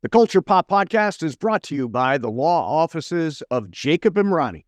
The Culture Pop Podcast is brought to you by the law offices of Jacob Emrani.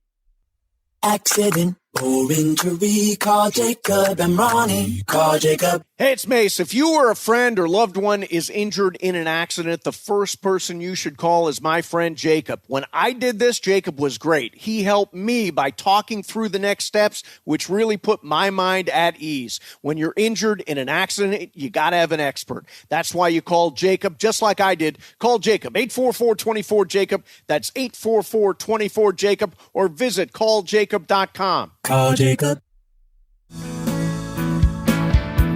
Accident or injury, call Jacob Emrani. Call Jacob. Hey, it's Mase. If you or a friend or loved one is injured in an accident, the first person you should call is my friend Jacob. When I did this, Jacob was great. He helped me by talking through the next steps, which really put my mind at ease. When you're injured in an accident, you got to have an expert. That's why you call Jacob, just like I did. Call Jacob, 844-24-JACOB. That's 844-24-JACOB, or visit calljacob.com. Call Jacob.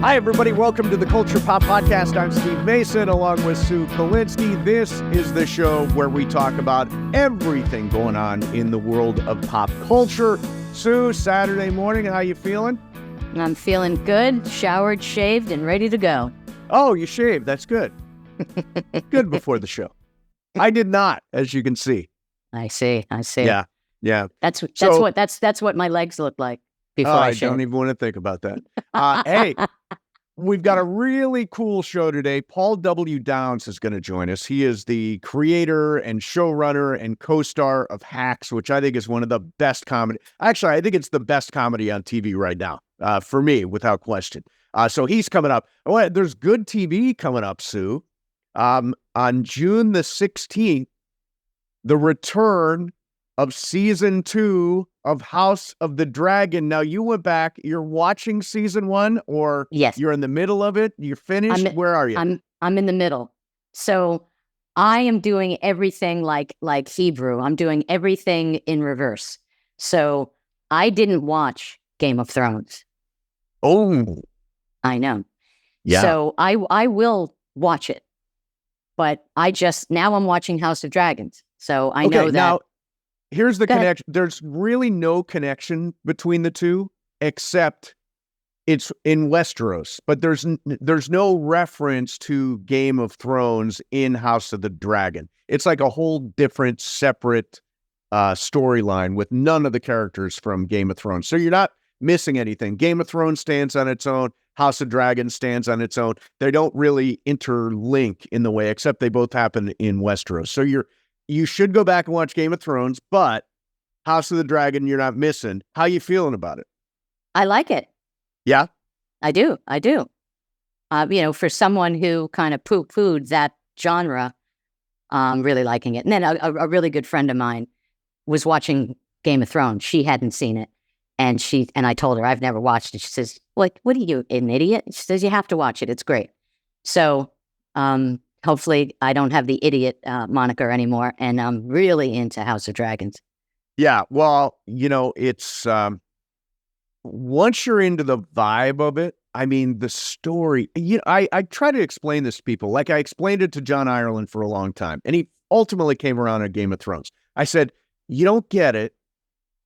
Hi, everybody. Welcome to the Culture Pop Podcast. I'm Steve Mason, along with Sue 𝐏𝐚𝐮𝐥. This is the show where we talk about everything going on in the world of pop culture. Sue, Saturday morning, how you feeling? I'm feeling good, showered, shaved, and ready to go. Oh, you shaved. That's good. Good before the show. I did not, as you can see. I see. Yeah. That's what my legs look like before I I shave. don't even want to think about that. Hey, we've got a really cool show today. Paul W. Downs is going to join us. He is the creator and showrunner and co-star of Hacks, which I think is one of the best comedy. Actually, I think it's the best comedy on TV right now, for me, without question. So he's coming up. Oh, there's good TV coming up, Sue. On June the 16th, the return of season 2 of House of the Dragon. Now, you went back, you're watching season 1, or Yes. you're in the middle of it? You're finished? Where are you? I'm in the middle. So I am doing everything like Hebrew. I'm doing everything in reverse. So I didn't watch Game of Thrones. Oh. I know. Yeah. So I will watch it. But now I'm watching House of Dragons. So I know that. Now, here's the Go ahead. connection. There's really no connection between the two, except it's in Westeros. But there's no reference to Game of Thrones in House of the Dragon. It's like a whole different, separate storyline with none of the characters from Game of Thrones. So you're not missing anything. Game of Thrones stands on its own. House of Dragons stands on its own. They don't really interlink in the way, except they both happen in Westeros. So you should go back and watch Game of Thrones, but House of the Dragon, you're not missing. How you feeling about it? I like it. Yeah? I do. For someone who kind of poo-pooed that genre, really liking it. And then a really good friend of mine was watching Game of Thrones. She hadn't seen it. And I told her, I've never watched it. She says, what are you, an idiot? She says, you have to watch it. It's great. So hopefully I don't have the idiot moniker anymore. And I'm really into House of Dragons. Yeah. Well, it's once you're into the vibe of it, I mean, the story, I try to explain this to people. Like I explained it to John Ireland for a long time. And he ultimately came around on Game of Thrones. I said, you don't get it.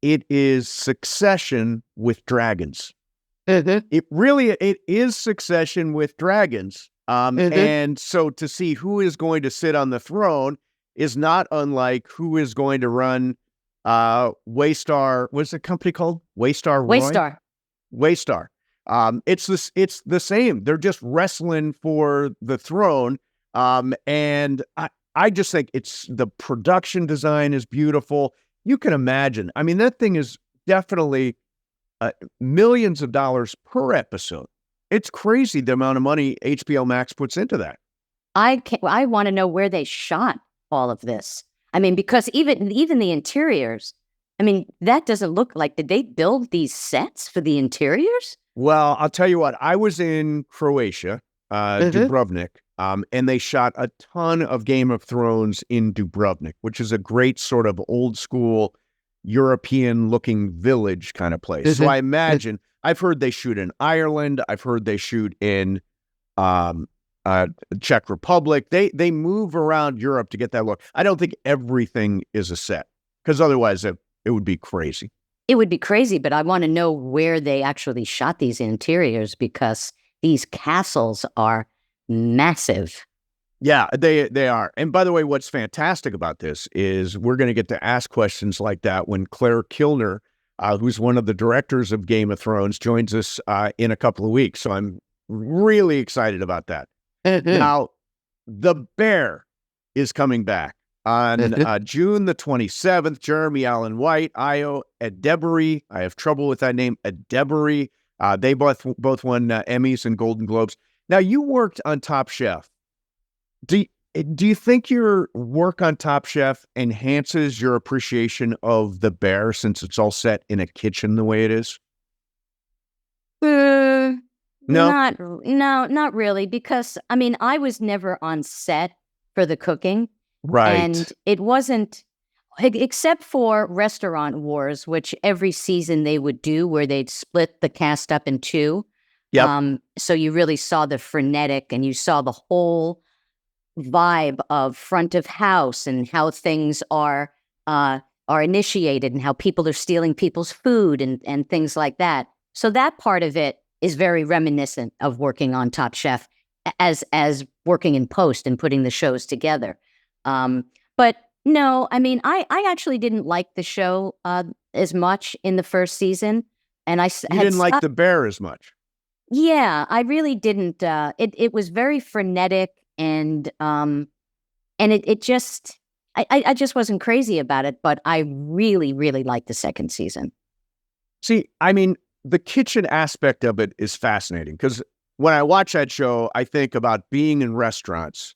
It is Succession with dragons. Mm-hmm. It is Succession with dragons. And so to see who is going to sit on the throne is not unlike who is going to run Waystar. What's the company called? Waystar Roy? Waystar. It's the same. They're just wrestling for the throne. And I just think the production design is beautiful. You can imagine. I mean, that thing is definitely millions of dollars per episode. It's crazy the amount of money HBO Max puts into that. I want to know where they shot all of this. I mean, because even the interiors, I mean, that doesn't look like, did they build these sets for the interiors? Well, I'll tell you what, I was in Croatia, Dubrovnik, and they shot a ton of Game of Thrones in Dubrovnik, which is a great sort of old school European-looking village kind of place. So I imagine, I've heard they shoot in Ireland. I've heard they shoot in Czech Republic. They move around Europe to get that look. I don't think everything is a set, because otherwise it would be crazy. It would be crazy, but I want to know where they actually shot these interiors, because these castles are massive. Yeah, they are. And by the way, what's fantastic about this is we're going to get to ask questions like that when Claire Kilner, who's one of the directors of Game of Thrones, joins us in a couple of weeks. So I'm really excited about that. Now, the bear is coming back on June the 27th. Jeremy Allen White, Io Deborah. I have trouble with that name, Deborah. They both won Emmys and Golden Globes. Now, you worked on Top Chef. Do you think your work on Top Chef enhances your appreciation of The Bear since it's all set in a kitchen the way it is? No, not really, because I mean, I was never on set for the cooking, right? And it wasn't, except for Restaurant Wars, which every season they would do, where they'd split the cast up in two. Yep. So you really saw the frenetic, and you saw the whole vibe of front of house and how things are initiated and how people are stealing people's food and things like that. So that part of it is very reminiscent of working on Top Chef as working in post and putting the shows together. But no, I mean, I actually didn't like the show as much in the first seain, and I didn't like The Bear as much. Yeah, I really didn't. It was very frenetic, and it just, I just wasn't crazy about it. But I really, really liked the second season. See, I mean, the kitchen aspect of it is fascinating, because when I watch that show, I think about being in restaurants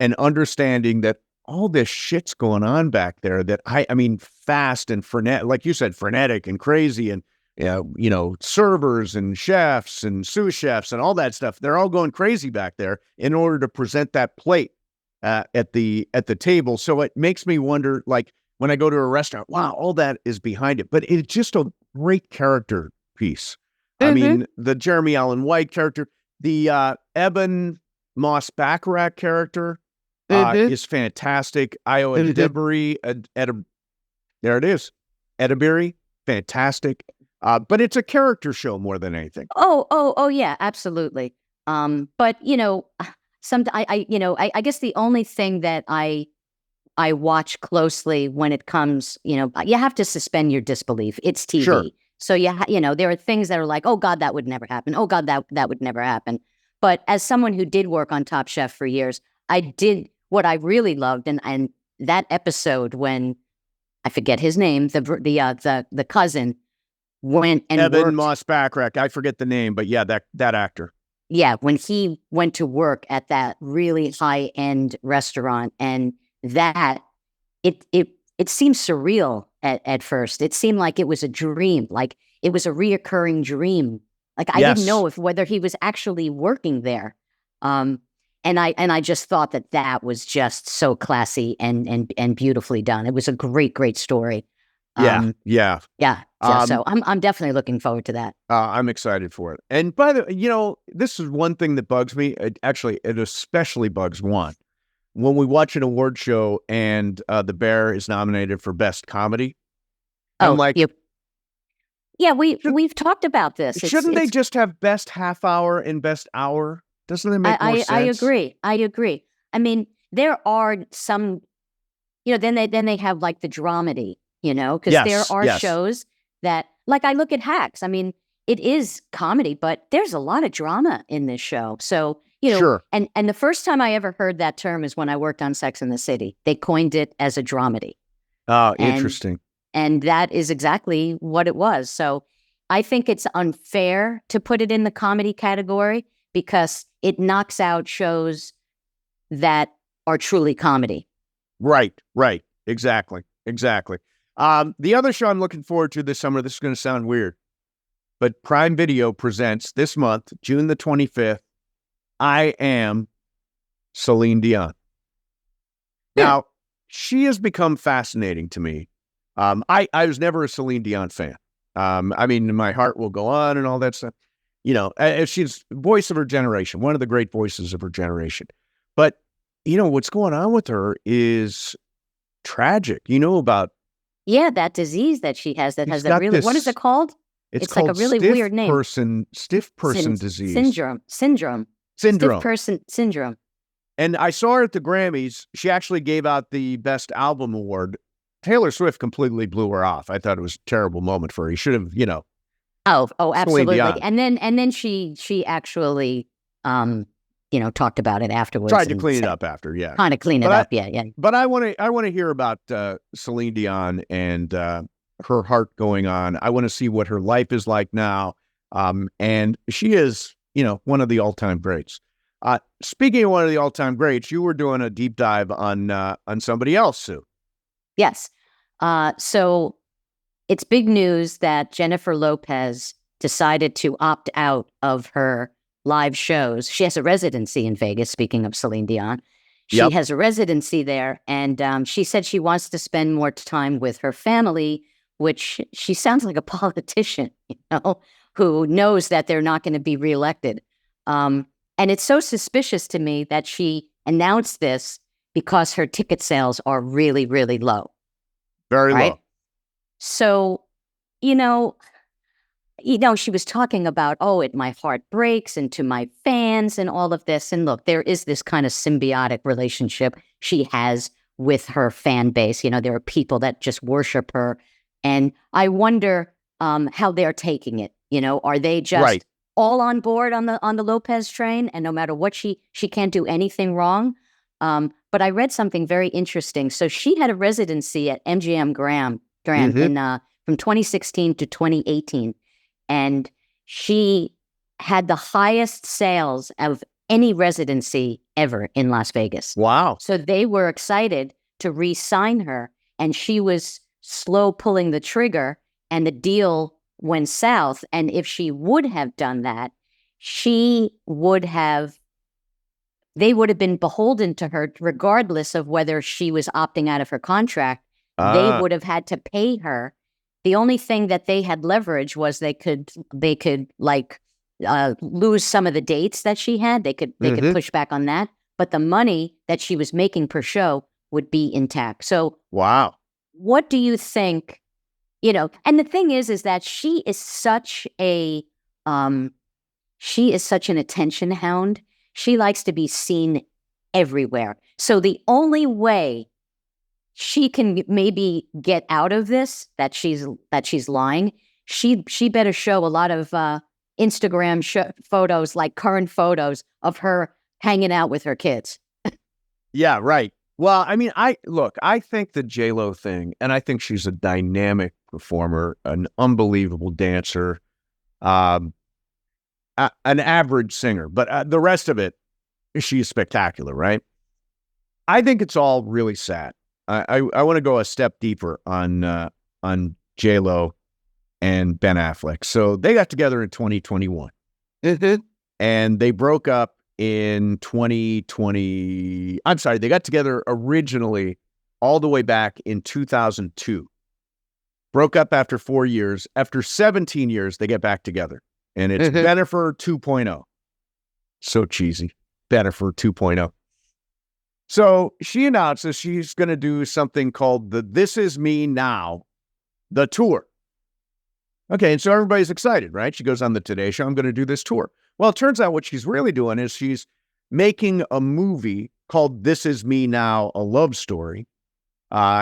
and understanding that all this shit's going on back there, that I mean, fast and frenetic, like you said, frenetic and crazy, and you know, servers and chefs and sous chefs and all that stuff. They're all going crazy back there in order to present that plate at the table. So it makes me wonder, like, when I go to a restaurant, wow, all that is behind it. But it's just a great character piece. I mean, the Jeremy Allen White character, the Eben Moss Bacharach character is fantastic. Io Deborah, there it is. Deborah, fantastic. But it's a character show more than anything. Oh yeah, absolutely. But you know, I guess the only thing that I watch closely when it comes, you know, you have to suspend your disbelief. It's TV. Sure. So you know, there are things that are like, oh God, that would never happen. Oh God, that would never happen. But as someone who did work on Top Chef for years, I did what I really loved, and that episode when I forget his name, the cousin went and Eben Moss Bacharach, I forget the name, but yeah, that actor. Yeah, when he went to work at that really high end restaurant, and that it seemed surreal at first. It seemed like it was a dream, like it was a reoccurring dream. Like I didn't know whether he was actually working there. And I just thought that was just so classy and beautifully done. It was a great story. Yeah. So I'm definitely looking forward to that. I'm excited for it. And by the way, you know, this is one thing that bugs me. It especially bugs one. When we watch an award show and The Bear is nominated for Best Comedy, I'm like, yeah, we've talked about this. Shouldn't they just have Best Half Hour and Best Hour? Doesn't it make more sense? I agree. I mean, there are some, you know, then they have like the dramedy, you know, because there are shows that, like, I look at Hacks. I mean, it is comedy, but there's a lot of drama in this show. So, you know, and the first time I ever heard that term is when I worked on Sex and the City. They coined it as a dramedy. Oh, interesting. And that is exactly what it was. So I think it's unfair to put it in the comedy category because it knocks out shows that are truly comedy. Right. Exactly. The other show I'm looking forward to this summer, this is going to sound weird, but Prime Video presents this month, June the 25th, I Am CELINE DION. Now, she has become fascinating to me. I was never a CELINE DION fan. I mean, My Heart Will Go On and all that stuff. You know, she's voice of her generation, one of the great voices of her generation. But, you know, what's going on with her is tragic. You know about... Yeah, that disease that she has that has that really... What is it called? It's like a really weird name. Stiff person disease. Syndrome. Stiff person syndrome. And I saw her at the Grammys. She actually gave out the Best Album Award. Taylor Swift completely blew her off. I thought it was a terrible moment for her. You should have, you know... Oh, absolutely. And then she actually, you talked about it afterwards. Tried to clean it up after, yeah. Kind of clean it up, yeah. But I want to hear about CELINE DION and her heart going on. I want to see what her life is like now. And she is, one of the all-time greats. Speaking of one of the all-time greats, you were doing a deep dive on somebody else, Sue. Yes. So it's big news that Jennifer Lopez decided to opt out of her live shows. She has a residency in Vegas, speaking of CELINE DION. She has a residency there, and she said she wants to spend more time with her family, which she sounds like a politician, who knows that they're not going to be reelected. And it's so suspicious to me that she announced this because her ticket sales are really, really low. Very low. So, she was talking about, my heart breaks, and to my fans and all of this. And look, there is this kind of symbiotic relationship she has with her fan base. There are people that just worship her. And I wonder how they're taking it. Are they just all on board on the Lopez train? And no matter what, she can't do anything wrong. But I read something very interesting. So she had a residency at MGM Grand from 2016 to 2018. And she had the highest sales of any residency ever in Las Vegas. Wow. So they were excited to re-sign her, and she was slow pulling the trigger, and the deal went south. And if she would have done that, they would have been beholden to her regardless of whether she was opting out of her contract. They would have had to pay her. The only thing that they had leverage was they could lose some of the dates that she had. They could push back on that, but the money that she was making per show would be intact. So, wow. What do you think? And the thing is that she is such an attention hound. She likes to be seen everywhere. So the only way she can maybe get out of this, that she's lying, she better show a lot of Instagram photos, like current photos of her hanging out with her kids. Yeah, right. Well, I mean, I think the JLO thing, and I think she's a dynamic performer, an unbelievable dancer, an average singer, but the rest of it, she's spectacular, right? I think it's all really sad. I want to go a step deeper on JLO and Ben Affleck. So they got together in 2021, and they broke up in 2020. I'm sorry, they got together originally all the way back in 2002. Broke up after 4 years. After 17 years, they get back together, and it's Jennifer 2.0. So cheesy, Jennifer 2.0. So she announces she's going to do something called the This Is Me Now, the tour. Okay, and so everybody's excited, right? She goes on the Today Show, I'm going to do this tour. Well, it turns out what she's really doing is she's making a movie called This Is Me Now, a love story.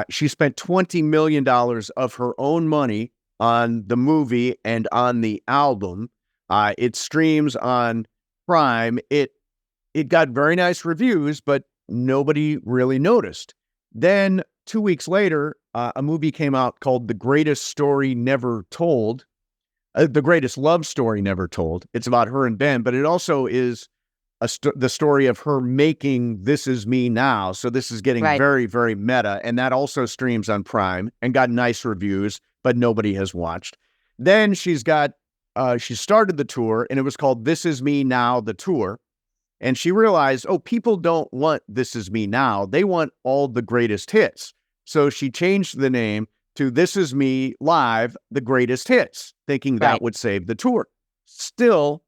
She spent $20 million of her own money on the movie and on the album. It streams on Prime. It got very nice reviews, but nobody really noticed. Then 2 weeks later, a movie came out called The Greatest Story Never Told, The Greatest Love Story Never Told. It's about her and Ben, but it also is the story of her making This Is Me Now. So this is getting very, very meta. And that also streams on Prime and got nice reviews, but nobody has watched. Then she started the tour, and it was called This Is Me Now, the tour. And she realized, people don't want This Is Me Now. They want all the greatest hits. So she changed the name to This Is Me Live, the Greatest Hits, thinking that would save the tour. Still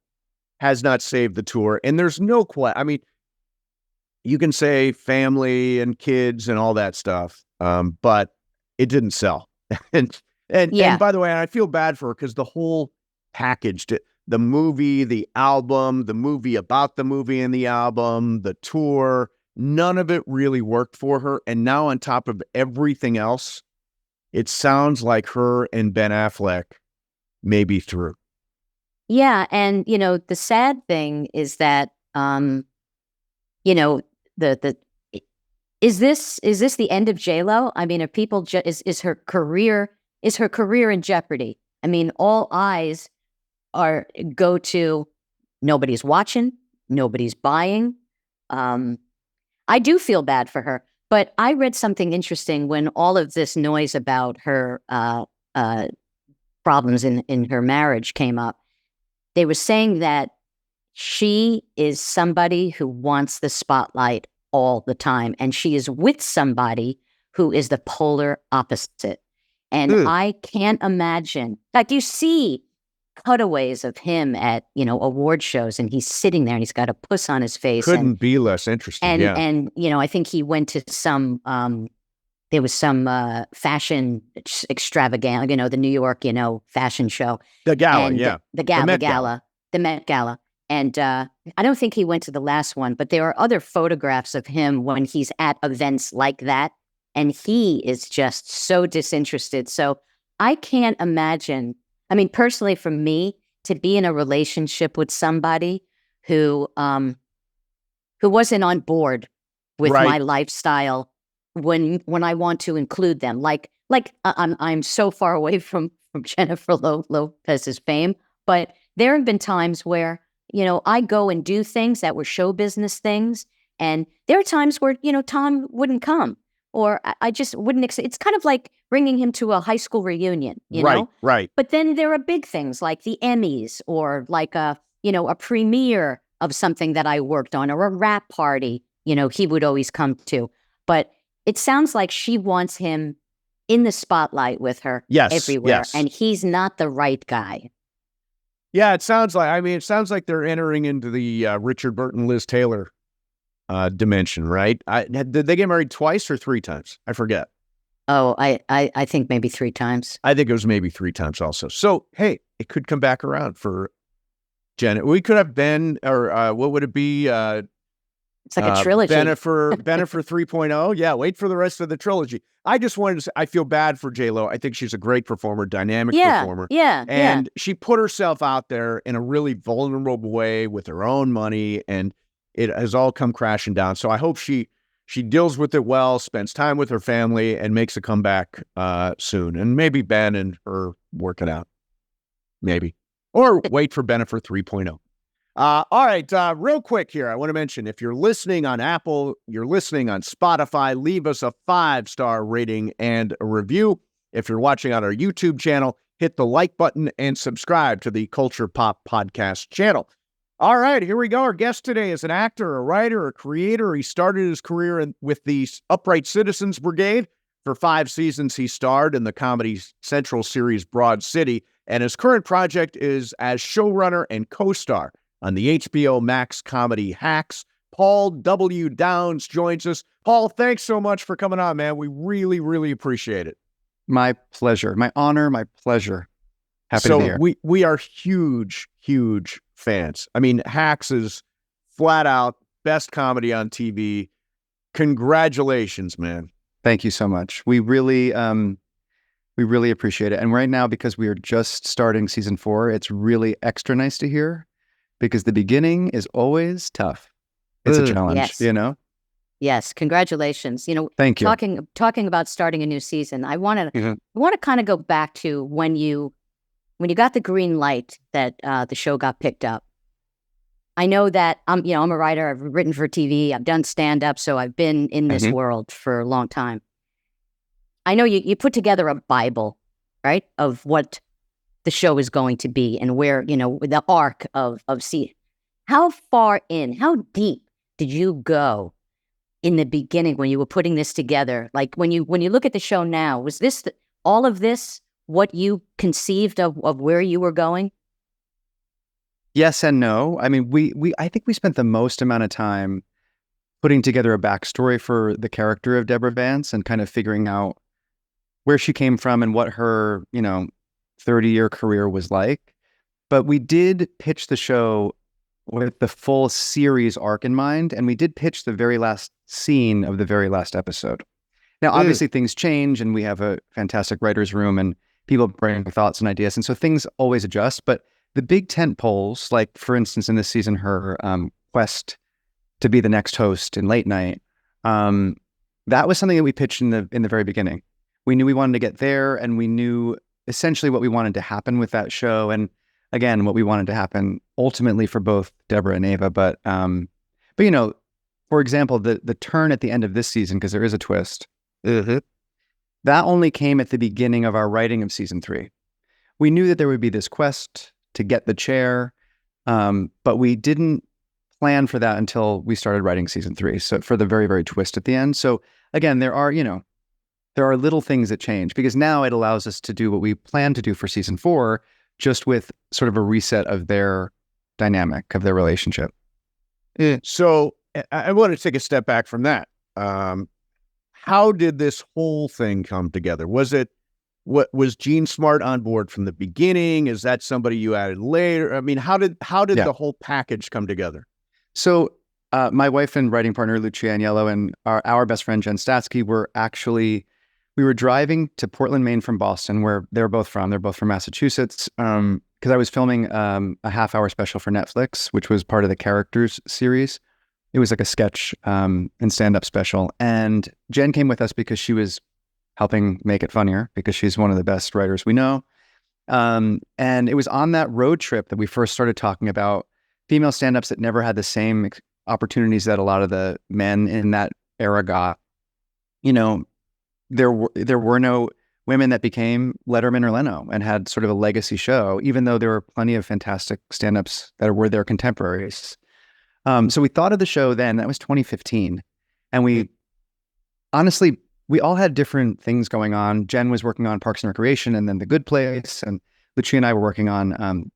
has not saved the tour. And there's no question. I mean, you can say family and kids and all that stuff, but it didn't sell. and by the way, I feel bad for her because the whole package, the movie, the album, the movie about the movie and the album, the tour, none of it really worked for her. And now on top of everything else, it sounds like her and Ben Affleck may be through. Yeah. And, the sad thing is that you know, the is this the end of JLO? I mean, are people is her career in jeopardy? I mean, all eyes go to nobody's watching, nobody's buying. I do feel bad for her, but I read something interesting when all of this noise about her problems in her marriage came up. They were saying that she is somebody who wants the spotlight all the time, and she is with somebody who is the polar opposite. And I can't imagine, like, you see cutaways of him at, award shows, and he's sitting there and he's got a puss on his face. Couldn't be less interesting. And I think he went to some there was some fashion extravaganza, the New York, fashion show. The gala, and the Met Gala. And I don't think he went to the last one, but there are other photographs of him when he's at events like that. And he is just so disinterested. So I can't imagine. I mean, personally, for me, to be in a relationship with somebody who wasn't on board with my lifestyle when I want to include them, like I'm so far away from Jennifer Lopez's fame, but there have been times where I go and do things that were show business things, and there are times where Tom wouldn't come. Or I just wouldn't. It's kind of like bringing him to a high school reunion, you know? Right. But then there are big things like the Emmys, or like a premiere of something that I worked on, or a rap party. He would always come to. But it sounds like she wants him in the spotlight with her everywhere, and he's not the right guy. Yeah, it sounds like they're entering into the Richard Burton, Liz Taylor dimension, right? Did they get married twice or 3 times? I forget. Oh, I think maybe 3 times. I think it was maybe 3 times also. So, hey, it could come back around for Jen. We could have Ben, or what would it be? It's like a trilogy. Jennifer 3.0. Yeah, wait for the rest of the trilogy. I just wanted to say, I feel bad for JLo. I think she's a great performer, dynamic performer. And she put herself out there in a really vulnerable way with her own money, and it has all come crashing down. So I hope she deals with it well, spends time with her family, and makes a comeback soon. And maybe Ben and her work it out. Maybe. Or wait for Bennifer 3.0. All right, real quick here, I want to mention, if you're listening on Apple, you're listening on Spotify, leave us a 5-star rating and a review. If you're watching on our YouTube channel, hit the like button and subscribe to the Culture Pop Podcast channel. All right, here we go. Our guest today is an actor, a writer, a creator. He started his career with the Upright Citizens Brigade. For 5 seasons, he starred in the Comedy Central series Broad City, and his current project is as showrunner and co-star on the HBO Max comedy Hacks. Paul W. Downs joins us. Paul, thanks so much for coming on, man. We really, really appreciate it. My pleasure. My honor, my pleasure. Happy to be here. We are huge, huge fans. I mean, Hacks is flat out best comedy on TV. Congratulations, man. Thank you so much. We really appreciate it. And right now, because we are just starting season 4, it's really extra nice to hear, because the beginning is always tough. It's a challenge, Yes, congratulations. Thank you. Talking about starting a new season, I want to kind of go back to when you got the green light that the show got picked up. I know that I'm a writer. I've written for TV. I've done stand-up, so I've been in this world for a long time. I know you put together a Bible, right, of what the show is going to be and where, the arc of see. How far in, how deep did you go in the beginning when you were putting this together? Like when you look at the show now, was this all of this what you conceived of where you were going? Yes and no. I mean, I think we spent the most amount of time putting together a backstory for the character of Deborah Vance and kind of figuring out where she came from and what her, 30-year career was like. But we did pitch the show with the full series arc in mind, and we did pitch the very last scene of the very last episode. Now, obviously, things change, and we have a fantastic writer's room, and people bring thoughts and ideas, and so things always adjust. But the big tent poles, like, for instance, in this season, her quest to be the next host in late night. That was something that we pitched in the very beginning. We knew we wanted to get there, and we knew essentially what we wanted to happen with that show, and again, what we wanted to happen ultimately for both Deborah and Ava. But you know, for example, the turn at the end of this season, because there is a twist, that only came at the beginning of our writing of season 3. We knew that there would be this quest to get the chair, but we didn't plan for that until we started writing season 3. So for the very, very twist at the end. So again, there are little things that change, because now it allows us to do what we plan to do for season 4, just with sort of a reset of their dynamic, of their relationship. So I want to take a step back from that. How did this whole thing come together? Was Jean Smart on board from the beginning? Is that somebody you added later? I mean, how did the whole package come together? So my wife and writing partner, Lucia Agnello, and our best friend, Jen Statsky, we were driving to Portland, Maine from Boston, where they're both from. They're both from Massachusetts, because I was filming a half-hour special for Netflix, which was part of the Characters series. It was like a sketch and stand-up special. And Jen came with us because she was helping make it funnier, because she's one of the best writers we know. And it was on that road trip that we first started talking about female stand-ups that never had the same opportunities that a lot of the men in that era got. You know, there were no women that became Letterman or Leno and had sort of a legacy show, even though there were plenty of fantastic stand-ups that were their contemporaries. So we thought of the show then. That was 2015. And we all had different things going on. Jen was working on Parks and Recreation and then The Good Place. And Lucia and I were working on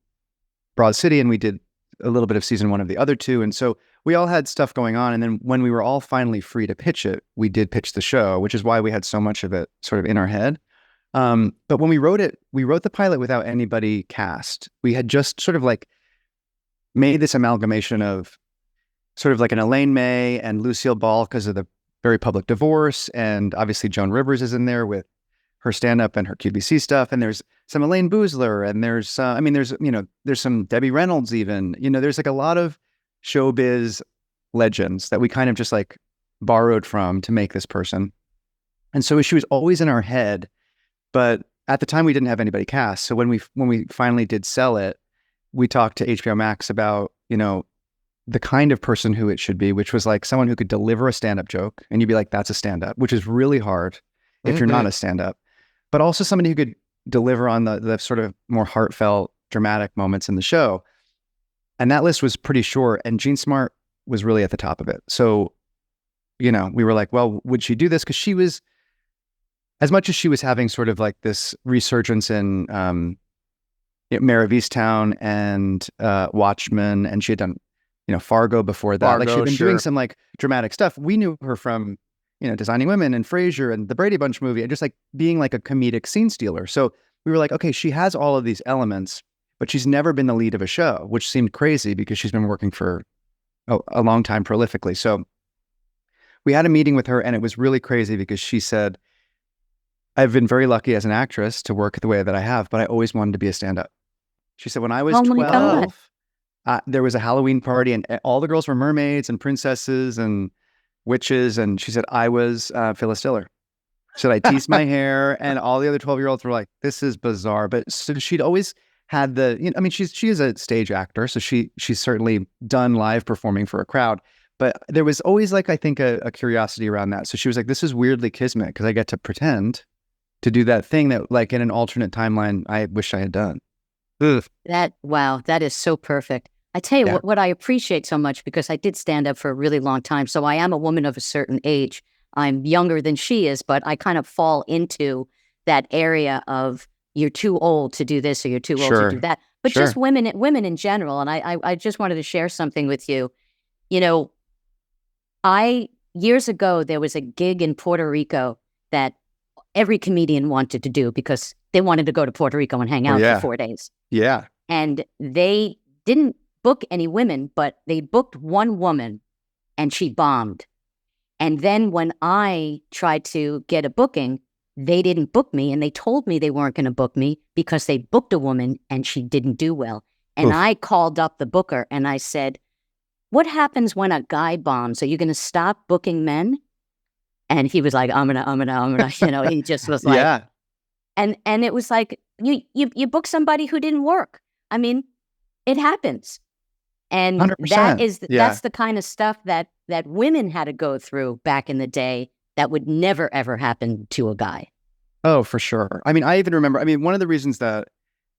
Broad City, and we did a little bit of season 1 of the other 2. And so we all had stuff going on. And then when we were all finally free to pitch it, we did pitch the show, which is why we had so much of it sort of in our head. But when we wrote the pilot without anybody cast. We had just sort of like made this amalgamation of sort of like an Elaine May and Lucille Ball because of the very public divorce. And obviously Joan Rivers is in there with her stand-up and her QVC stuff. And there's some Elaine Boozler, and there's some Debbie Reynolds even. There's like a lot of showbiz legends that we kind of just like borrowed from to make this person. And so she was always in our head, but at the time we didn't have anybody cast. So when we finally did sell it, we talked to HBO Max about, the kind of person who it should be, which was like someone who could deliver a stand-up joke and you'd be like, that's a stand-up, which is really hard if you're not a stand-up, but also somebody who could deliver on the sort of more heartfelt, dramatic moments in the show. And that list was pretty short, and Jean Smart was really at the top of it. So, we were like, well, would she do this? Because she was, as much as she was having sort of like this resurgence in Mare of Easttown and Watchmen, and she had done Fargo before that. She'd been doing some like dramatic stuff. We knew her from, Designing Women and Frasier and the Brady Bunch movie, and just like being like a comedic scene stealer. So we were like, okay, she has all of these elements, but she's never been the lead of a show, which seemed crazy because she's been working for a long time prolifically. So we had a meeting with her, and it was really crazy because she said, I've been very lucky as an actress to work the way that I have, but I always wanted to be a stand-up. She said, when I was 12, there was a Halloween party, and all the girls were mermaids and princesses and witches. And she said, I was Phyllis Diller. She said, I teased my hair, and all the other 12-year-olds were like, this is bizarre. But so she'd always had she is a stage actor, so she's certainly done live performing for a crowd. But there was always like, I think, a curiosity around that. So she was like, this is weirdly kismet because I get to pretend to do that thing that like in an alternate timeline, I wish I had done. That is so perfect. I tell you what I appreciate so much, because I did stand up for a really long time. So I am a woman of a certain age. I'm younger than she is, but I kind of fall into that area of you're too old to do this or you're too old to do that. But just women in general. And I just wanted to share something with you. Years ago, there was a gig in Puerto Rico that every comedian wanted to do because they wanted to go to Puerto Rico and hang out for 4 days. Yeah. And they didn't book any women, but they booked one woman and she bombed. And then when I tried to get a booking, they didn't book me, and they told me they weren't going to book me because they booked a woman and she didn't do well. And I called up the booker and I said, what happens when a guy bombs? Are you going to stop booking men? And he was like, I'm gonna, he just was like, Yeah. and it was like, you book somebody who didn't work. I mean, it happens. And 100%. that's the kind of stuff that women had to go through back in the day that would never, ever happen to a guy. Oh, for sure. I mean, I even remember, one of the reasons that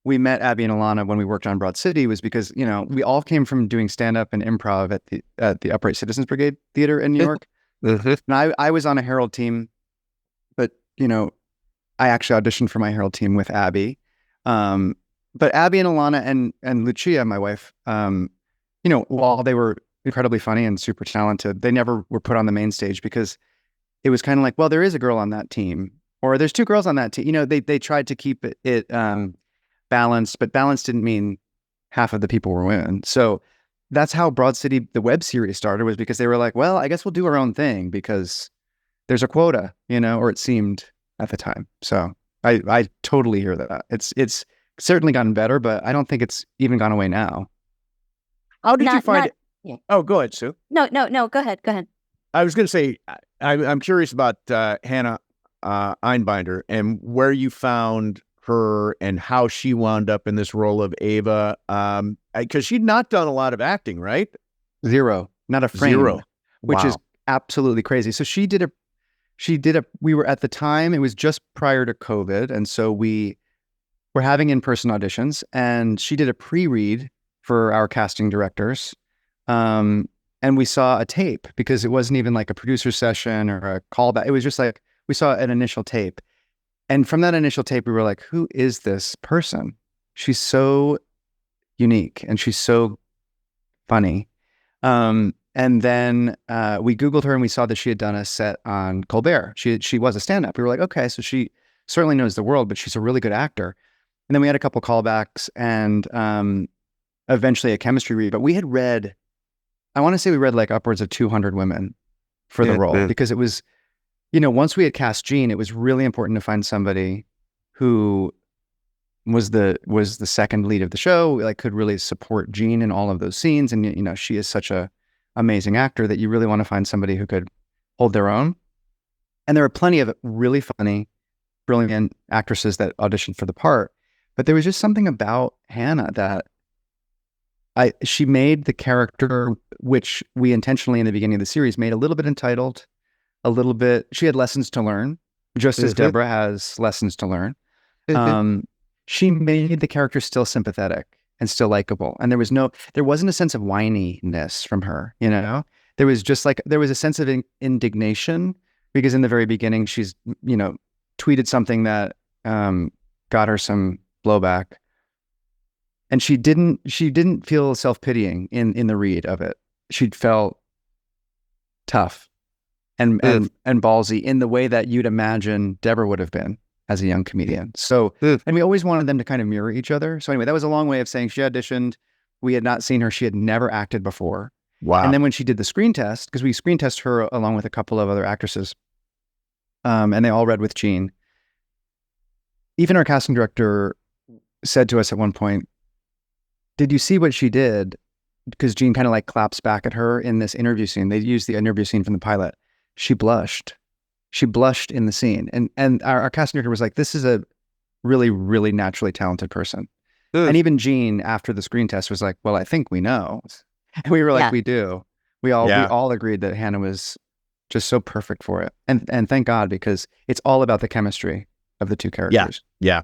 we met Abby and Alana when we worked on Broad City was because, we all came from doing stand-up and improv at the Upright Citizens Brigade Theater in New York. And I was on a Herald team, but, I actually auditioned for my Herald team with Abby. But Abby and Alana and Lucia, my wife, while they were incredibly funny and super talented, they never were put on the main stage because it was kind of like, well, there is a girl on that team, or there's two girls on that team. They tried to keep it balanced, but balanced didn't mean half of the people were women. So that's how Broad City, the web series, started, was because they were like, well, I guess we'll do our own thing because there's a quota, or it seemed at the time. So I totally hear that. It's certainly gotten better, but I don't think it's even gone away now. How did you find it? Yeah. Oh, go ahead, Sue. No, go ahead. I was going to say, I'm curious about Hannah Einbinder and where you found her and how she wound up in this role of Ava, because she'd not done a lot of acting, right? Zero, not a frame. Zero. Which is absolutely crazy. So we were, at the time, it was just prior to COVID, and so we were having in-person auditions, and she did a pre-read for our casting directors. And we saw a tape because it wasn't even like a producer session or a callback. It was just like, we saw an initial tape. And from that initial tape, we were like, who is this person? She's so unique and she's so funny. And then we Googled her and we saw that she had done a set on Colbert. She was a stand-up. We were like, okay, so she certainly knows the world, but she's a really good actor. And then we had a couple callbacks and eventually a chemistry read. But we had read, I want to say we read like upwards of 200 women for the role because it was, once we had cast Jean, it was really important to find somebody who was the second lead of the show, like could really support Jean in all of those scenes. And, she is such a amazing actor that you really want to find somebody who could hold their own. And there were plenty of really funny, brilliant actresses that auditioned for the part. But there was just something about Hannah that she made the character, which we intentionally in the beginning of the series made a little bit entitled, a little bit, she had lessons to learn, just as Deborah has lessons to learn. She made the character still sympathetic and still likable. And there wasn't a sense of whininess from her, There was just there was a sense of indignation because in the very beginning, she's, tweeted something that got her some blowback. And she didn't feel self-pitying in the read of it. She felt tough and ballsy in the way that you'd imagine Deborah would have been as a young comedian. So, and we always wanted them to kind of mirror each other. So anyway, that was a long way of saying she auditioned. We had not seen her. She had never acted before. Wow. And then when she did the screen test, because we screen test her along with a couple of other actresses, and they all read with Jean. Even our casting director said to us at one point, did you see what she did? Because Jean kind of claps back at her in this interview scene. They used the interview scene from the pilot. She blushed. She blushed in the scene. And our casting director was like, this is a really, really naturally talented person. And even Jean, after the screen test, was like, well, I think we know. And we were like, we do. We all agreed that Hannah was just so perfect for it. And thank God, because it's all about the chemistry of the two characters. Yeah.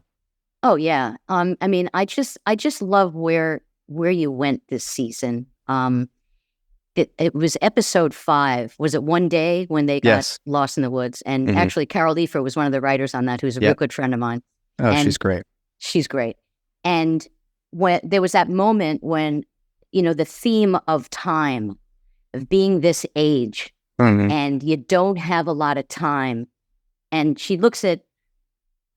Oh yeah. I just love where you went this season. It was episode 5. Was it One Day when they got lost in the woods? And actually, Carol Leifer was one of the writers on that, who's a real good friend of mine. Oh, and she's great. She's great. And when there was that moment when, the theme of time, of being this age, and you don't have a lot of time, and she looks at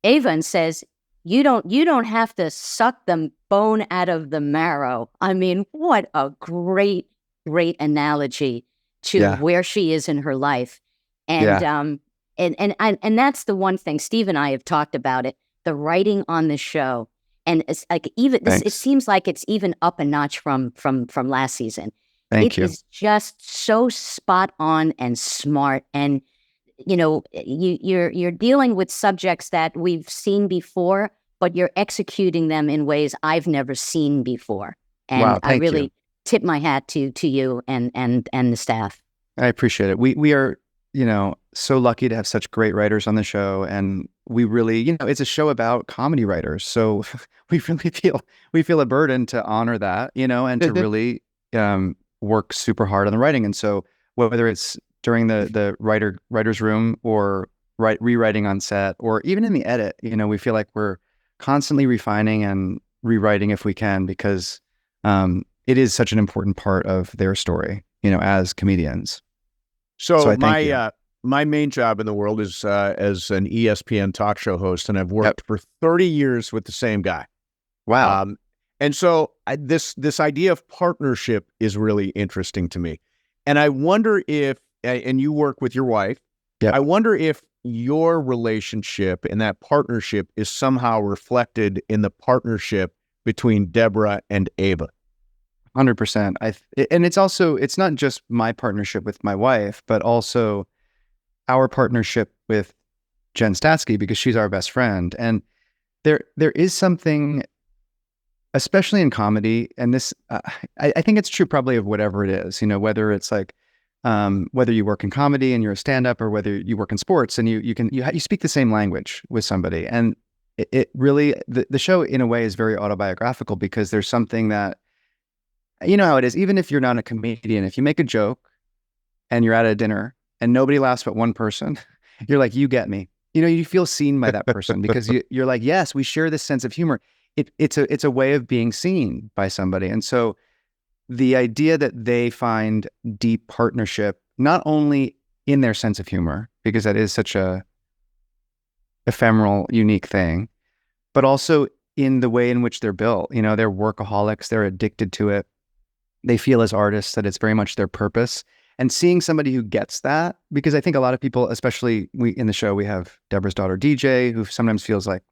Ava and says, you don't have to suck the bone out of the marrow. I mean, what a great analogy to where she is in her life. And and that's the one thing Steve and I have talked about it, the writing on the show. And it's like even this, it seems like it's even up a notch from last season. Thank you. It is just so spot on and smart. And, you're dealing with subjects that we've seen before, but you're executing them in ways I've never seen before. And Wow, I thank you. really tip my hat to you and the staff. I appreciate it. We are, so lucky to have such great writers on the show, and we really, it's a show about comedy writers. So we really feel a burden to honor that, and to really work super hard on the writing. And so whether it's during the writer's room or rewriting on set or even in the edit, we feel like we're constantly refining and rewriting if we can, because it is such an important part of their story, as comedians. So my main job in the world is as an ESPN talk show host, and I've worked for 30 years with the same guy. Wow. And so this idea of partnership is really interesting to me. And I wonder if, and you work with your wife, I wonder if your relationship and that partnership is somehow reflected in the partnership between Deborah and Ava. 100%. And it's not just my partnership with my wife, but also our partnership with Jen Statsky, because she's our best friend. And there is something, especially in comedy, and this, I think it's true probably of whatever it is, whether it's like, whether you work in comedy and you're a stand-up, or whether you work in sports and you speak the same language with somebody. And it really, the show in a way is very autobiographical, because there's something that, how it is, even if you're not a comedian, if you make a joke and you're at a dinner and nobody laughs but one person, you're like, you get me. You feel seen by that person, because you're like, yes, we share this sense of humor. It's a way of being seen by somebody. And so the idea that they find deep partnership, not only in their sense of humor, because that is such a ephemeral, unique thing, but also in the way in which they're built. They're workaholics, they're addicted to it. They feel as artists that it's very much their purpose. And seeing somebody who gets that, because I think a lot of people, especially in the show, we have Deborah's daughter, DJ, who sometimes feels like,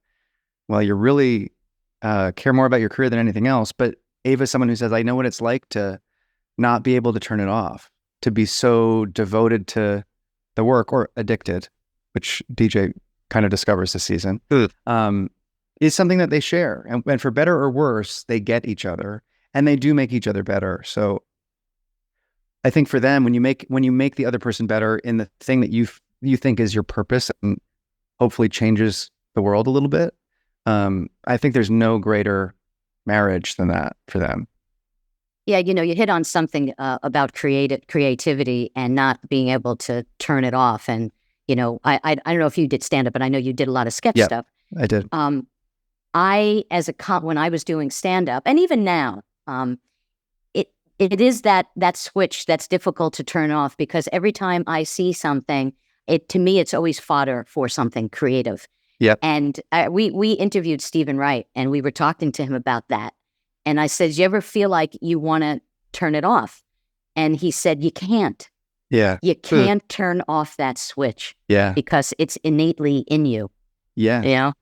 well, you really care more about your career than anything else. But Ava's someone who says, I know what it's like to not be able to turn it off, to be so devoted to the work, or addicted, which DJ kind of discovers this season, is something that they share. And for better or worse, they get each other, and they do make each other better. So I think for them, when you make the other person better in the thing that you think is your purpose and hopefully changes the world a little bit, I think there's no greater marriage than that for them. Yeah, you hit on something about creativity and not being able to turn it off. And I don't know if you did stand up, but I know you did a lot of sketch stuff. I did. When I was doing stand up, and even now, it is that switch that's difficult to turn off, because every time I see something, to me it's always fodder for something creative. Yep. And we interviewed Stephen Wright, and we were talking to him about that. And I said, "Do you ever feel like you want to turn it off?" And he said, "You can't. Yeah. You can't turn off that switch. Yeah. Because it's innately in you." Yeah.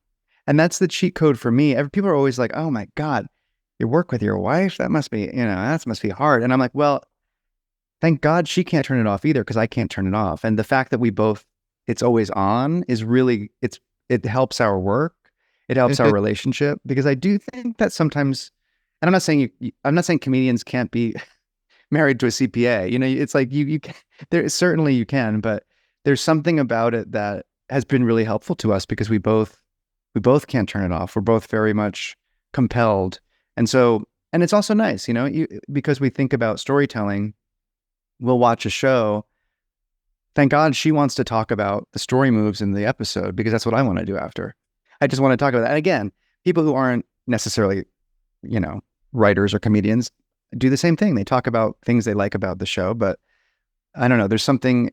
And that's the cheat code for me. People are always like, "Oh my God, you work with your wife? That must be, that must be hard." And I'm like, well, thank God she can't turn it off either, because I can't turn it off. And the fact that it's always on is really, it helps our work. It helps our relationship, because I do think that sometimes, and I'm not saying comedians can't be married to a CPA. It's like you can, certainly you can, but there's something about it that has been really helpful to us, because we both can't turn it off. We're both very much compelled. And so, and it's also nice, because we think about storytelling, we'll watch a show. Thank God she wants to talk about the story moves in the episode, because that's what I want to do after. I just want to talk about that. And again, people who aren't necessarily, writers or comedians do the same thing. They talk about things they like about the show, but I don't know. There's something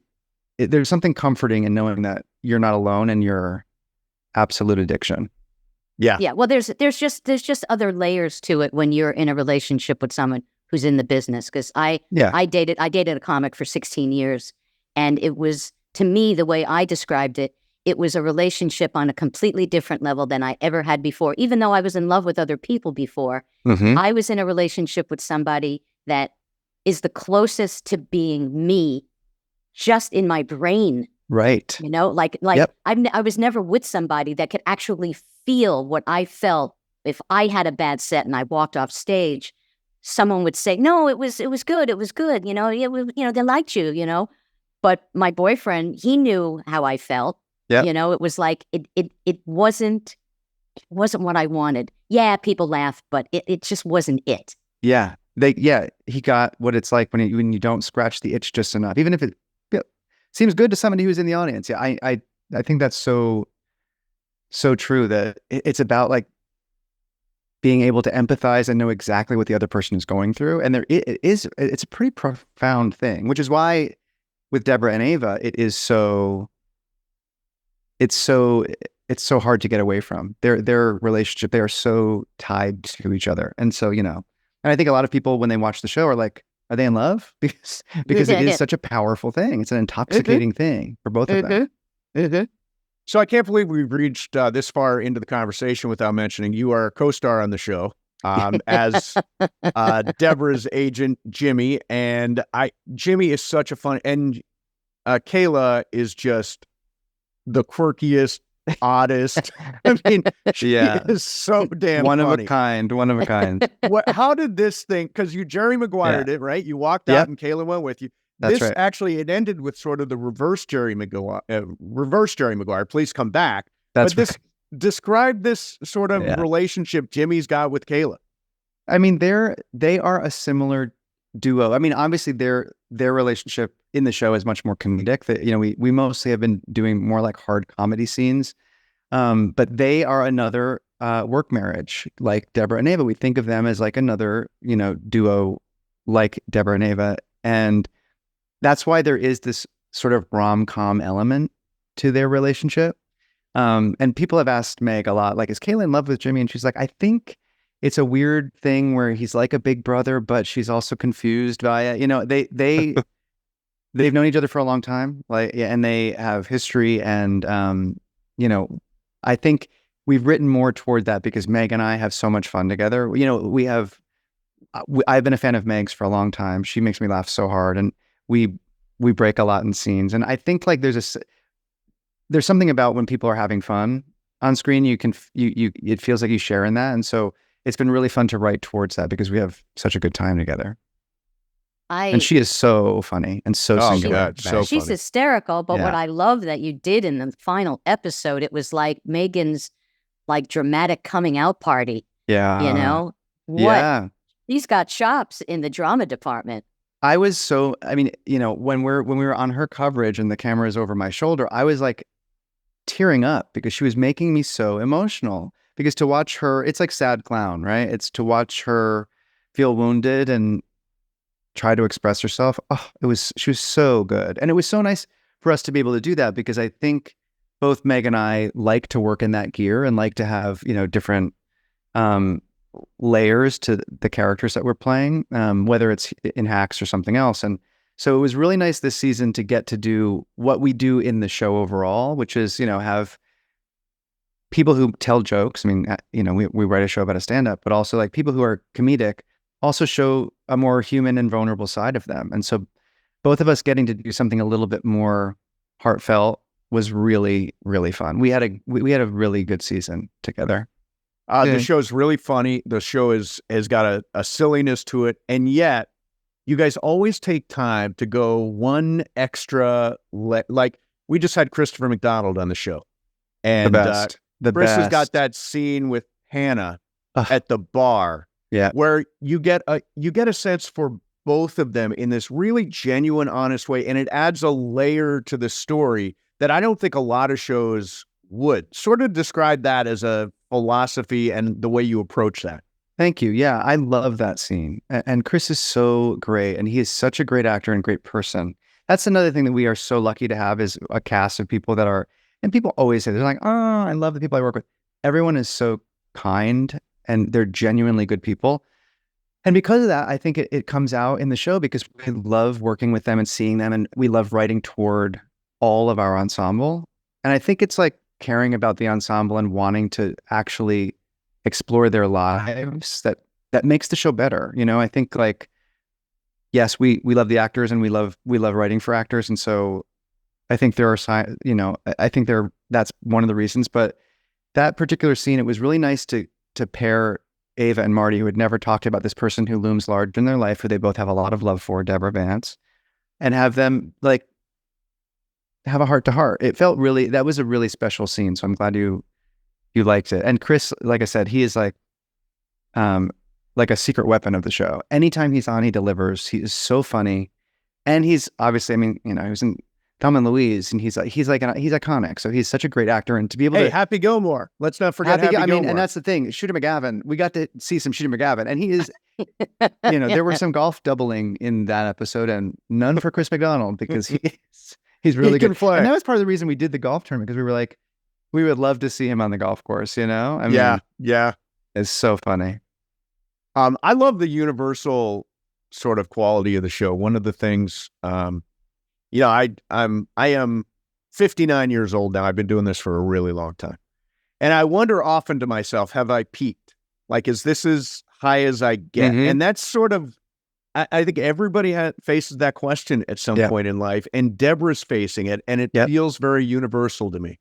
comforting in knowing that you're not alone in your absolute addiction. Yeah. Yeah. Well, there's just other layers to it when you're in a relationship with someone who's in the business. Because I dated a comic for 16 years, and it was, to me, the way I described it, it was a relationship on a completely different level than I ever had before. Even though I was in love with other people before, I was in a relationship with somebody that is the closest to being me, just in my brain. Right. You know, like Yep. I was never with somebody that could actually feel what I felt. If I had a bad set and I walked off stage, someone would say, "No, it was good. It was good. You know, they liked you. You know." But my boyfriend, he knew how I felt. Yep. You know, it was like it wasn't what I wanted. Yeah, people laughed, but it just wasn't it. Yeah. He got what it's like when you don't scratch the itch just enough, even if it seems good to somebody who's in the audience. Yeah, I think that's so true, that it's about like being able to empathize and know exactly what the other person is going through. And it's a pretty profound thing, which is why with Debra and Ava, it's so hard to get away from their relationship. They are so tied to each other. And so, and I think a lot of people, when they watch the show, are like, are they in love? Because it is such a powerful thing. It's an intoxicating thing for both of them. So I can't believe we've reached this far into the conversation without mentioning you are a co-star on the show as Deborah's agent, Jimmy. And Jimmy is such a fun, and Kayla is just the quirkiest, oddest. I mean, she is so damn one funny. One of a kind. How did this thing, because you Jerry Maguire'd it, right? You walked out and Kayla went with you. That's this right. Actually, it ended with sort of the reverse Jerry Maguire. Please come back. That's but describe this sort of relationship Jimmy's got with Kayla. I mean, they are a similar duo. I mean, obviously their relationship in the show is much more comedic. That we mostly have been doing more like hard comedy scenes, but they are another work marriage like Debra and Ava. We think of them as like another duo like Debra and Ava, and that's why there is this sort of rom-com element to their relationship. And people have asked Meg a lot, like, is Kayla in love with Jimmy? And she's like, I think it's a weird thing where he's like a big brother, but she's also confused by it. They've known each other for a long time, and they have history. And, I think we've written more toward that because Meg and I have so much fun together. I've been a fan of Meg's for a long time. She makes me laugh so hard. And we break a lot in scenes. And I think like there's something about when people are having fun on screen, it feels like you share in that. And so it's been really fun to write towards that because we have such a good time together. And she is so funny and so singular. God, so she's funny. hysterical. But what I love that you did in the final episode, it was like Megan's like dramatic coming out party. Yeah. He's got chops in the drama department. I was when we were on her coverage and the camera is over my shoulder, I was like tearing up because she was making me so emotional. Because to watch her, it's like sad clown, right? It's to watch her feel wounded and try to express herself. Oh, she was so good. And it was so nice for us to be able to do that because I think both Meg and I like to work in that gear and like to have, different layers to the characters that we're playing, whether it's in Hacks or something else. And so it was really nice this season to get to do what we do in the show overall, which is, have people who tell jokes. I mean, we write a show about a stand-up, but also like people who are comedic also show a more human and vulnerable side of them. And so both of us getting to do something a little bit more heartfelt was really, really fun. We had a really good season together. The show's really funny. The show has got a silliness to it. And yet you guys always take time to go one extra, like we just had Christopher McDonald on the show. And Chris has got that scene with Hannah at the bar where you get a sense for both of them in this really genuine, honest way. And it adds a layer to the story that I don't think a lot of shows would. Sort of describe that as a philosophy and the way you approach that. Thank you. Yeah, I love that scene. And Chris is so great. And he is such a great actor and great person. That's another thing that we are so lucky to have is a cast of people that are, and people always say, they're like, oh, I love the people I work with. Everyone is so kind and they're genuinely good people. And because of that, I think it comes out in the show because we love working with them and seeing them. And we love writing toward all of our ensemble. And I think it's like caring about the ensemble and wanting to actually explore their lives that makes the show better. I think like yes, we love the actors and we love writing for actors. And so I think there are, I think that's one of the reasons. But that particular scene, it was really nice to pair Ava and Marty, who had never talked about this person who looms large in their life, who they both have a lot of love for, Deborah Vance, and have them like have a heart to heart. It felt really, that was a really special scene. So I'm glad you liked it. And Chris, like I said, he is like a secret weapon of the show. Anytime he's on, he delivers. He is so funny. And he's obviously, I mean, he was in Thelma and Louise, and he's iconic. So he's such a great actor, and to be able to Happy Gilmore. Let's not forget Happy Gilmore. I mean, and that's the thing. Shooter McGavin, we got to see some Shooter McGavin, and he is, there were some golf doubling in that episode, and none for Chris McDonald because he's really good. And that was part of the reason we did the golf tournament, because we were like, we would love to see him on the golf course. I mean, yeah, it's so funny. I love the universal sort of quality of the show. One of the things, I am 59 years old now. I've been doing this for a really long time. And I wonder often to myself, have I peaked? Like, is this as high as I get? Mm-hmm. And that's sort of, I think everybody faces that question at some point in life. And Deborah's facing it. And it feels very universal to me.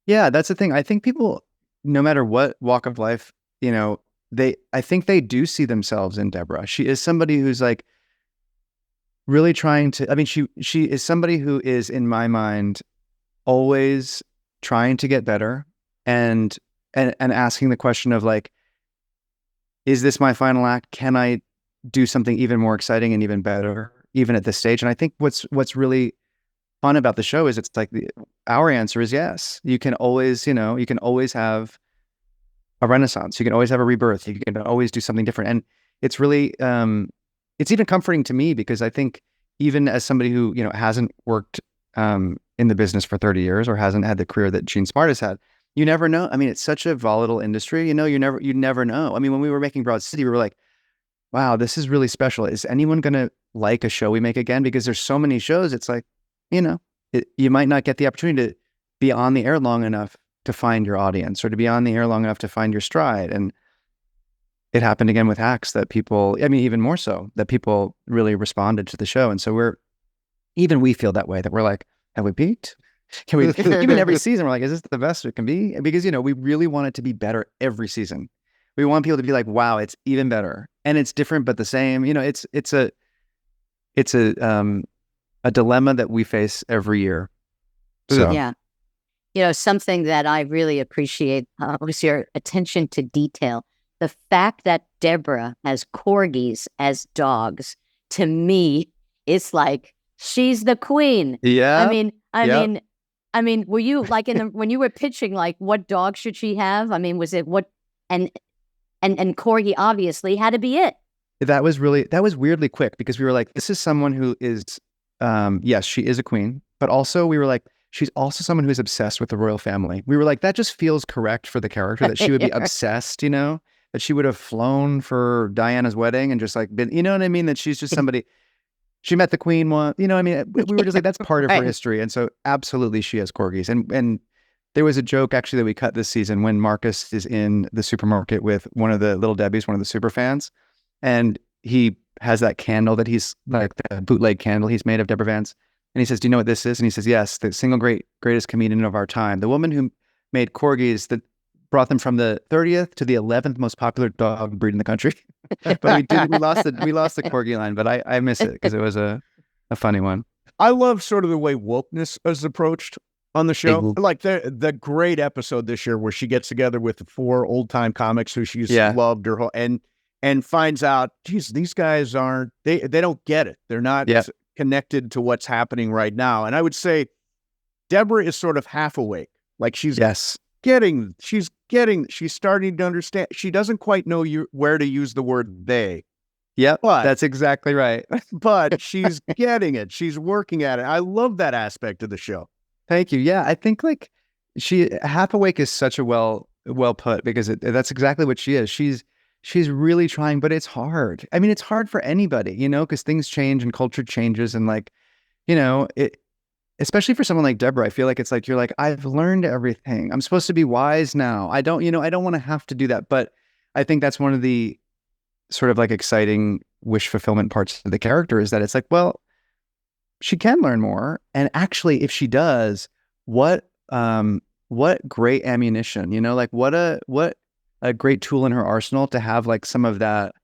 Yeah, that's the thing. I think people, no matter what walk of life, I think they do see themselves in Deborah. She is somebody who's like, really trying to, I mean, she is somebody who is, in my mind, always trying to get better and asking the question of like, is this my final act? Can I do something even more exciting and even better, even at this stage? And I think what's really fun about the show is it's like our answer is yes. You can always, you can always have a renaissance. You can always have a rebirth. You can always do something different. And it's really, it's even comforting to me, because I think even as somebody who, hasn't worked in the business for 30 years or hasn't had the career that Gene Smart has had, you never know. I mean, it's such a volatile industry, you never know. I mean, when we were making Broad City, we were like, wow, this is really special. Is anyone going to like a show we make again? Because there's so many shows. It's like, you might not get the opportunity to be on the air long enough to find your audience, or to be on the air long enough to find your stride. And it happened again with Hacks, that people, I mean, even more so, that people really responded to the show. And so we feel that way, that we're like, have we peaked? Can we, even every season, we're like, is this the best it can be? Because, we really want it to be better every season. We want people to be like, wow, it's even better. And it's different, but the same, it's a dilemma that we face every year. So. Yeah. Something that I really appreciate was your attention to detail. The fact that Deborah has corgis as dogs, to me, it's like she's the queen. Yeah. I mean, were you like when you were pitching, like, what dog should she have? I mean, was it what and corgi obviously had to be it. That was weirdly quick, because we were like, this is someone who is, yes, she is a queen, but also we were like, she's also someone who is obsessed with the royal family. We were like, that just feels correct for the character, that she would be obsessed, that she would have flown for Diana's wedding and just like been, you know what I mean? That she's just somebody, she met the queen once, we were just like, that's part of her history. And so absolutely she has corgis. And there was a joke actually that we cut this season when Marcus is in the supermarket with one of the little Debbies, one of the super fans. And he has that candle that he's like, the bootleg candle he's made of Deborah Vance. And he says, do you know what this is? And he says, yes, the single greatest comedian of our time. The woman who made corgis that brought them from the 30th to the 11th most popular dog breed in the country. But we lost the corgi line, but I miss it because it was a funny one. I love sort of the way wokeness is approached on the show. Like the great episode this year where she gets together with the 4 old-time comics who she's loved her whole, and finds out, geez, these guys aren't, they don't get it. They're not connected to what's happening right now. And I would say Deborah is sort of half awake. Like she's starting to understand. She doesn't quite know where to use the word they. Yep, that's exactly right. But she's getting it. She's working at it. I love that aspect of the show. Thank you. Yeah, I think like half awake is such a well put, because that's exactly what she is. She's really trying, but it's hard. I mean, it's hard for anybody, because things change and culture changes, and like, especially for someone like Deborah, I feel like it's like, you're like, I've learned everything. I'm supposed to be wise now. I don't want to have to do that. But I think that's one of the sort of like exciting wish fulfillment parts of the character is that it's like, well, she can learn more. And actually, if she does, what great ammunition, like what a great tool in her arsenal to have like some of that,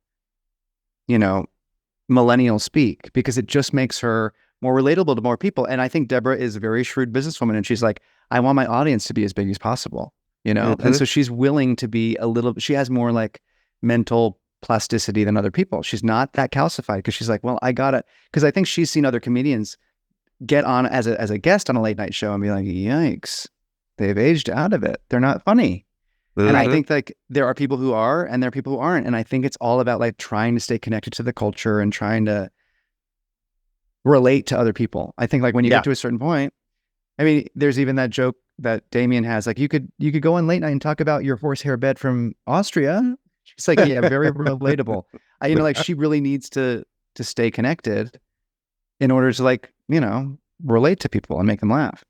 millennial speak, because it just makes her more relatable to more people. And I think Deborah is a very shrewd businesswoman, and she's like, I want my audience to be as big as possible, And so she's willing to be she has more like mental plasticity than other people. She's not that calcified because she's like, well, because I think she's seen other comedians get on as a guest on a late night show and be like, yikes, they've aged out of it. They're not funny. And I think like there are people who are and there are people who aren't. And I think it's all about like trying to stay connected to the culture and trying to relate to other people. I think like when you get to a certain point, I mean, there's even that joke that Damien has, like you could go on late night and talk about your horsehair bed from Austria. She's like, yeah, very relatable. Like she really needs to stay connected in order to like, relate to people and make them laugh.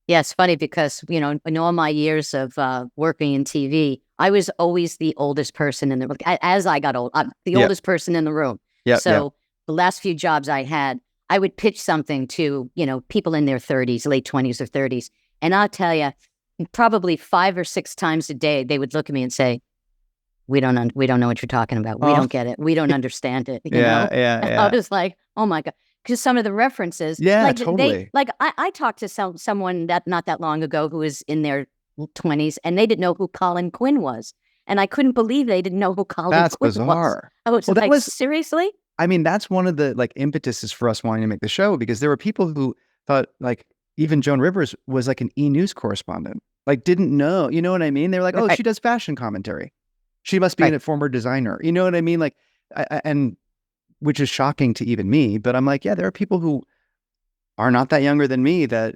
Yeah, it's funny because, in all my years of working in TV, I was always the oldest person in the room. As I got old, I'm the oldest person in the room. So the last few jobs I had, I would pitch something to, people in their 30s, late 20s or 30s. And I'll tell you, probably 5 or 6 times a day, they would look at me and say, we don't know what you're talking about. We don't get it. We don't understand it. You know? I was like, oh my God. Because some of the references. Totally. I talked to someone that not that long ago who was in their 20s, and they didn't know who 𝐿𝐴LINE was. And I couldn't believe they didn't know who 𝐿𝐴LINE was. That's bizarre. I was seriously? I mean, that's one of the like impetuses for us wanting to make the show, because there were people who thought like even Joan Rivers was like an E! News correspondent, like didn't know, you know what I mean? They were like, oh, she does fashion commentary. She must be a former designer. You know what I mean? Like, and which is shocking to even me, but I'm like, yeah, there are people who are not that younger than me that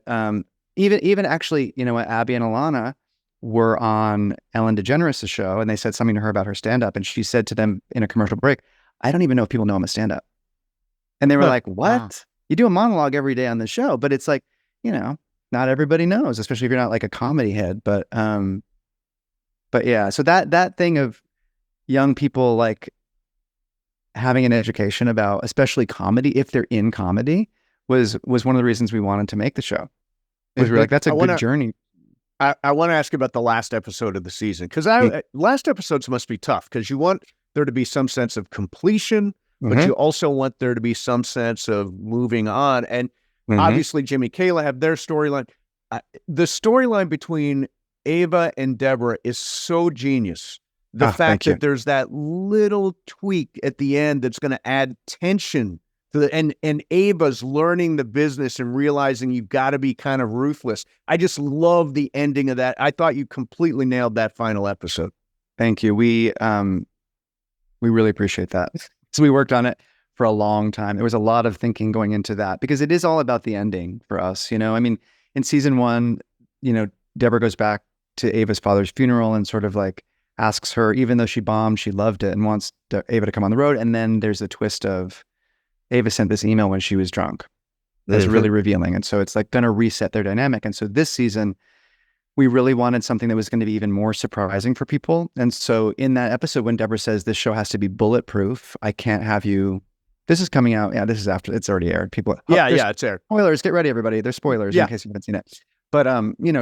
even actually, Abby and Alana were on Ellen DeGeneres' show, and they said something to her about her stand-up, and she said to them in a commercial break, I don't even know if people know I'm a stand-up. And they were like, what? Wow. You do a monologue every day on the show, but it's like, not everybody knows, especially if you're not like a comedy head. But yeah, so that thing of young people like having an education about, especially comedy, if they're in comedy, was one of the reasons we wanted to make the show. We were like, that's a good journey. I want to ask about the last episode of the season, because last episodes must be tough, because you want there to be some sense of completion, but you also want there to be some sense of moving on. And obviously, Jimmy, Kayla have their storyline. The storyline between Ava and Deborah is so genius. The fact that there's that little tweak at the end that's going to add tension to and Ava's learning the business and realizing you've got to be kind of ruthless. I just love the ending of that. I thought you completely nailed that final episode. Thank you. We really appreciate that. So we worked on it for a long time. There was a lot of thinking going into that, because it is all about the ending for us. I mean, in season 1, Deborah goes back to Ava's father's funeral and sort of like asks her, even though she bombed, she loved it and wants Ava to come on the road. And then there's a twist of Ava sent this email when she was drunk. That's really revealing. And so it's like going to reset their dynamic. And so this season, we really wanted something that was going to be even more surprising for people. And so in that episode, when Deborah says this show has to be bulletproof, I can't have you. This is coming out. Yeah, this is after it's already aired. People. It's aired. Spoilers. Get ready, everybody. There's spoilers in case you haven't seen it. But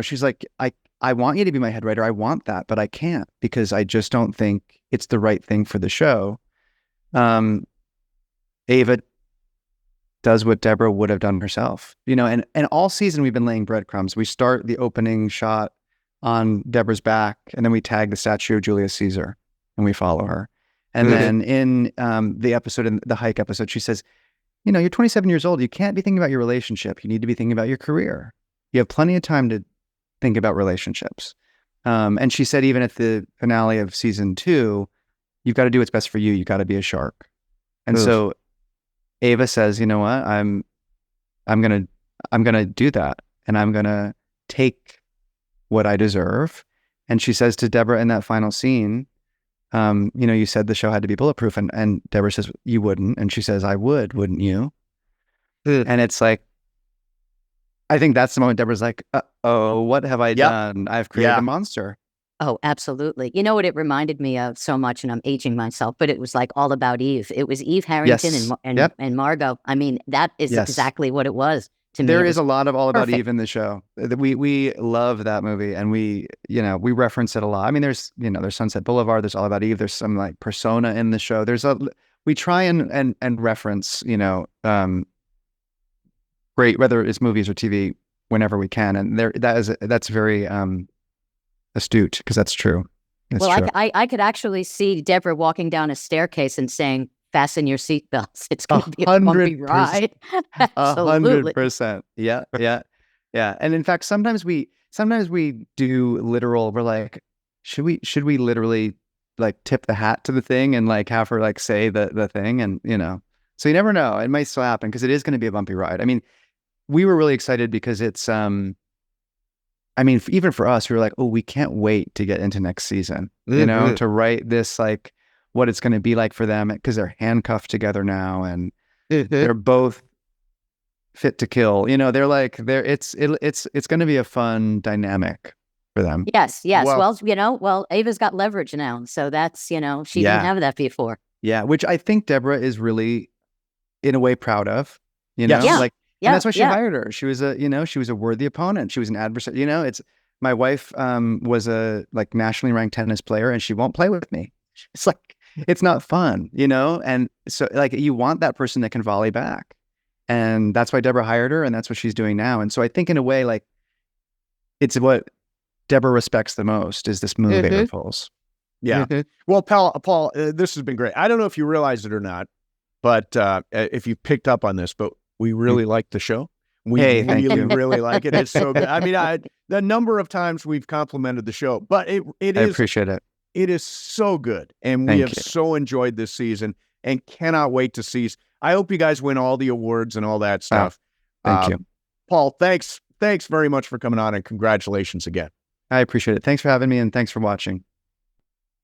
she's like, I want you to be my head writer. I want that, but I can't, because I just don't think it's the right thing for the show. Ava does what Deborah would have done herself, and all season we've been laying breadcrumbs. We start the opening shot on Deborah's back, and then we tag the statue of Julius Caesar and we follow her. And then in the episode, in the hike episode, she says, you're 27 years old. You can't be thinking about your relationship. You need to be thinking about your career. You have plenty of time to think about relationships. And she said, even at the finale of season 2, you've got to do what's best for you. You got to be a shark. And so Ava says, you know what, I'm gonna do that, and I'm gonna take what I deserve. And she says to Deborah in that final scene, you said the show had to be bulletproof, and Deborah says, you wouldn't, and she says, I would, wouldn't you? And it's like, I think that's the moment Deborah's like, oh, what have I done? I've created a monster. Oh, absolutely. You know what it reminded me of so much, and I'm aging myself, but it was like All About Eve. It was Eve Harrington Yes. and Margot. I mean, that is Yes. exactly what it was to me. There It is was a lot of All About perfect. Eve in the show. We love that movie, and we reference it a lot. I mean, there's Sunset Boulevard, there's All About Eve, there's some like persona in the show. We try and reference, great, whether it's movies or TV, whenever we can, and that's very astute, because that's true. That's Well, true. I could actually see Deborah walking down a staircase and saying, "Fasten your seatbelts. It's going to be a bumpy 100%. ride." Absolutely. 100%. Yeah. And in fact, sometimes we do literal. We're like, should we literally like tip the hat to the thing and like have her like say the thing, and so you never know. It might still happen, because it is going to be a bumpy ride. I mean, we were really excited because it's I mean, even for us, we were like, oh, we can't wait to get into next season, to write this, like what it's going to be like for them, because they're handcuffed together now, and they're both fit to kill. They're like, it's going to be a fun dynamic for them. Yes. Well- Well, Ava's got leverage now, so that's she Yeah. didn't have that before. Yeah, which I think Deborah is really, in a way, proud of. Yes. Yeah. Like, Yeah, and that's why she yeah. hired her. She was a worthy opponent. She was an adversary. It's my wife was a like nationally ranked tennis player, and she won't play with me. It's like, it's not fun, And so like, you want that person that can volley back, and that's why Deborah hired her, and that's what she's doing now. And so I think in a way, like, it's what Deborah respects the most is this motivator pulse. Yeah. Well, Paul, this has been great. I don't know if you realize it or not, but if you picked up on this, but we really like the show. We Thank really, you. really like it. It's so good. I mean, the number of times we've complimented the show, but I appreciate it. It is so good, and we Thank have you. so enjoyed this season, and cannot wait to see. I hope you guys win all the awards and all that stuff. Thank you, Paul. Thanks very much for coming on, and congratulations again. I appreciate it. Thanks for having me, and thanks for watching.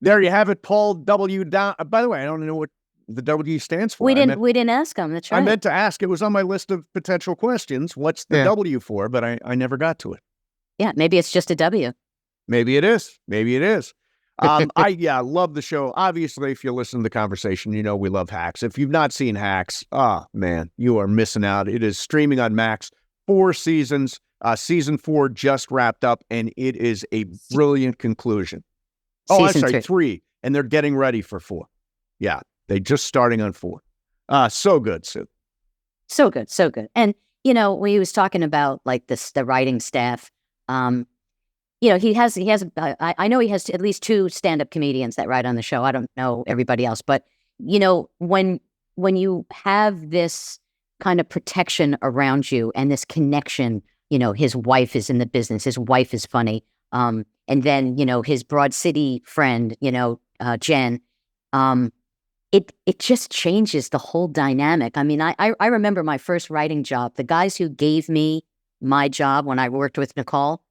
There you have it, Paul W. Down. By the way, I don't know what the W stands for. We didn't ask him. That's right. I meant to ask. It was on my list of potential questions. What's the W for? But I never got to it. Yeah, maybe it's just a W. Maybe it is. I love the show. Obviously, if you listen to the conversation, we love Hacks. If you've not seen Hacks, man, you are missing out. It is streaming on Max. 4 seasons. Season 4 just wrapped up, and it is a brilliant conclusion. Oh, Season I'm sorry, 3. 3, and they're getting ready for 4. Yeah, they just starting on 4. So good, Sue. So good. And when he was talking about like the writing staff, he has. I know he has at least 2 stand-up comedians that write on the show. I don't know everybody else, but when you have this kind of protection around you and this connection, his wife is in the business, his wife is funny, and then his Broad City friend, Jen, it just changes the whole dynamic. I mean, I remember my first writing job. The guys who gave me my job when I worked with Nicole,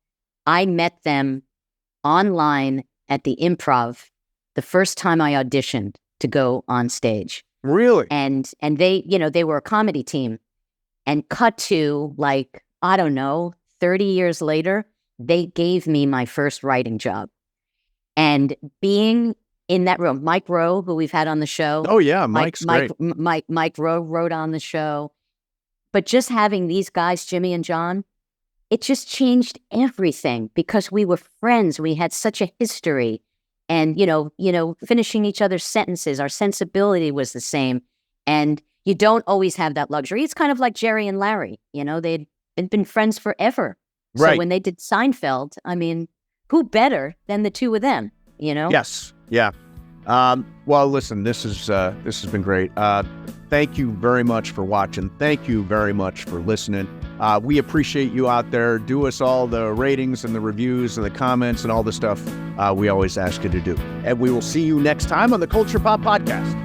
I met them online at the Improv the first time I auditioned to go on stage. Really? And they, they were a comedy team. And cut to, like, I don't know, 30 years later, they gave me my first writing job. And being in that room, Mike Rowe, who we've had on the show. Oh, yeah, Mike's great. Mike Rowe wrote on the show. But just having these guys, Jimmy and John, it just changed everything because we were friends. We had such a history. And, finishing each other's sentences, our sensibility was the same. And you don't always have that luxury. It's kind of like Jerry and Larry. They'd been friends forever. Right. So when they did Seinfeld, I mean, who better than the 2 of them, Yes. Yeah. Well, listen, this has been great. Thank you very much for watching. Thank you very much for listening. We appreciate you out there. Do us all the ratings and the reviews and the comments and all the stuff we always ask you to do. And we will see you next time on the Culture Pop Podcast.